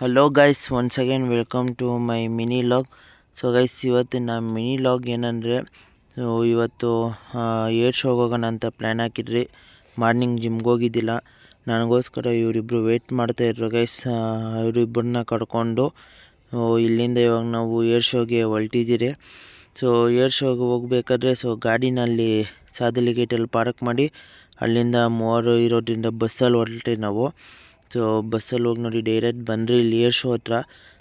Hello guys, once again welcome to my mini log. So guys, ಇವತ್ತಿನ mini log ಏನಂದರೆ, so ಇವತ್ತು air ಶೋಗೆ ಹೋಗೋಣ ಅಂತ ಪ್ಲ್ಯಾನ್ ಹಾಕಿದ್ರಿ. ಮಾರ್ನಿಂಗ್ ಜಿಮ್ಗೆ ಹೋಗಿದ್ದಿಲ್ಲ, ನನಗೋಸ್ಕರ ಇವರಿಬ್ಬರು ವೆಯ್ಟ್ ಮಾಡ್ತಾಯಿದ್ರು ಗೈಸ್. ಇವರಿಬ್ಬರನ್ನ ಕರ್ಕೊಂಡು ಇಲ್ಲಿಂದ ಇವಾಗ ನಾವು ಏರ್ ಶೋಗೆ ಹೊರಟಿದ್ದೀರಿ. ಸೊ ಏರ್ ಶೋಗೆ ಹೋಗ್ಬೇಕಾದ್ರೆ ಗಾಡಿನಲ್ಲಿ ಸಾದಲಿ ಗೇಟಲ್ಲಿ ಪಾರ್ಕ್ ಮಾಡಿ ಅಲ್ಲಿಂದ ಮೂವರು ಇರೋದ್ರಿಂದ ಬಸ್ಸಲ್ಲಿ ಹೊರಟ್ರಿ ನಾವು. ಸೊ ಬಸ್ಸಲ್ಲಿ ಹೋಗಿ ನೋಡಿ ಡೈರೆಕ್ಟ್ ಬಂದರೆ ಇಲ್ಲಿ ಏರ್ ಶೋ ಹತ್ರ.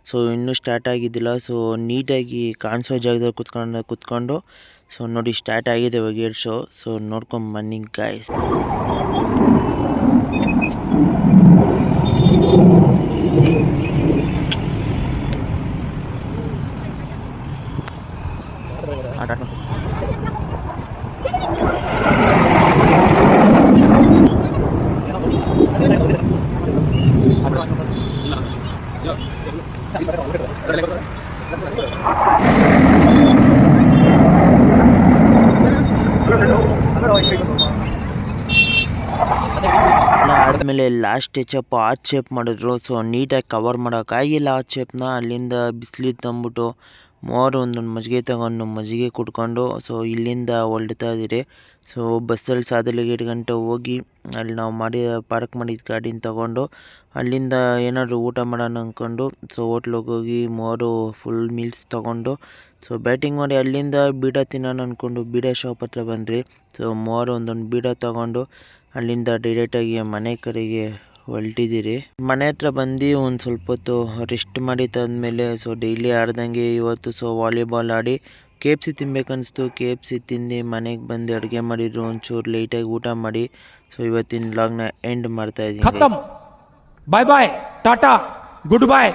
ಸೊ ಇನ್ನೂ ಸ್ಟಾರ್ಟ್ ಆಗಿದ್ದಿಲ್ಲ. ಸೊ ನೀಟಾಗಿ ಕಾಣಿಸೋ ಜಾಗದಲ್ಲಿ ಕುತ್ಕೊಂಡು ಸೊ ನೋಡಿ ಸ್ಟಾರ್ಟ್ ಆಗಿದೆ ಇವಾಗ ಏರ್ ಶೋ. ಸೊ ನೋಡ್ಕೊಂಡು ಬನ್ನಿ ಗಾಯ್ಸ್. ಆದಮೇಲೆ ಲಾಸ್ಟ್ ಟಚಪ್ ಆರ್ಚ್ ಶೇಪ್ ಮಾಡಿದ್ರು. ಸೊ ನೀಟಾಗಿ ಕವರ್ ಮಾಡೋಕ್ಕಾಗಿಲ್ಲ ಆರ್ಚ್ ಶೇಪ್ನ. ಅಲ್ಲಿಂದ ಬಿಸಿಲಿತ್ತು ಅಂದ್ಬಿಟ್ಟು ಮೂವರು ಒಂದೊಂದು ಮಜ್ಜಿಗೆ ತಗೊಂಡು ಮಜ್ಜಿಗೆ ಕುಡ್ಕೊಂಡು ಸೊ ಇಲ್ಲಿಂದ ಹೊರಡ್ತಾ ಇದ್ದೀರಿ. ಸೊ ಬಸ್ಸಲ್ಲಿ ಸಾದಲಿ ಗೇಟ್ ಗಂಟೆ ಹೋಗಿ ಅಲ್ಲಿ ನಾವು ಪಾರ್ಕ್ ಮಾಡಿದ ಗಾಡಿನ ತಗೊಂಡು ಅಲ್ಲಿಂದ ಏನಾದರೂ ಊಟ ಮಾಡೋಣ ಅಂದ್ಕೊಂಡು ಸೊ ಹೋಟ್ಲಿಗೆ ಹೋಗಿ ಮೂವರು ಫುಲ್ ಮೀಲ್ಸ್ ತೊಗೊಂಡು ಸೊ ಬ್ಯಾಟಿಂಗ್ ಮಾಡಿ ಅಲ್ಲಿಂದ ಬೀಡ ತಿನ್ನೋಣ ಅಂದ್ಕೊಂಡು ಬೀಡ ಶಾಪ್ ಹತ್ರ ಬಂದ್ರಿ. ಸೊ ಮೂವರು ಒಂದೊಂದು ಬೀಡ ತೊಗೊಂಡು ಅಲ್ಲಿಂದ ಡೈರೆಕ್ಟಾಗಿ ಮನೆ ಕಡೆಗೆ ಹೊರಟಿದ್ದೀರಿ. ಮನೆ ಹತ್ರ ಬಂದು ಒಂದು ಸ್ವಲ್ಪ ಹೊತ್ತು ರೆಸ್ಟ್ ಮಾಡಿದ್ದಾದ್ಮೇಲೆ ಸೊ ಡೈಲಿ ಆಡ್ದಂಗೆ ಇವತ್ತು ಸೊ ವಾಲಿಬಾಲ್ ಆಡಿ KFC ತಿನ್ಬೇಕನ್ನಿಸ್ತು. KFC ತಿಂದು ಮನೆಗೆ ಬಂದು ಅಡುಗೆ ಮಾಡಿದ್ರು. ಒಂಚೂರು ಲೇಟಾಗಿ ಊಟ ಮಾಡಿ ಸೊ ಇವತ್ತಿನ ವ್ಲಾಗ್ನ ಎಂಡ್ ಮಾಡ್ತಾ ಇದ್ದೀನಿ. ಖತಮ್. ಬಾಯ್ ಬಾಯ್, ಟಾಟಾ, ಗುಡ್ ಬಾಯ್.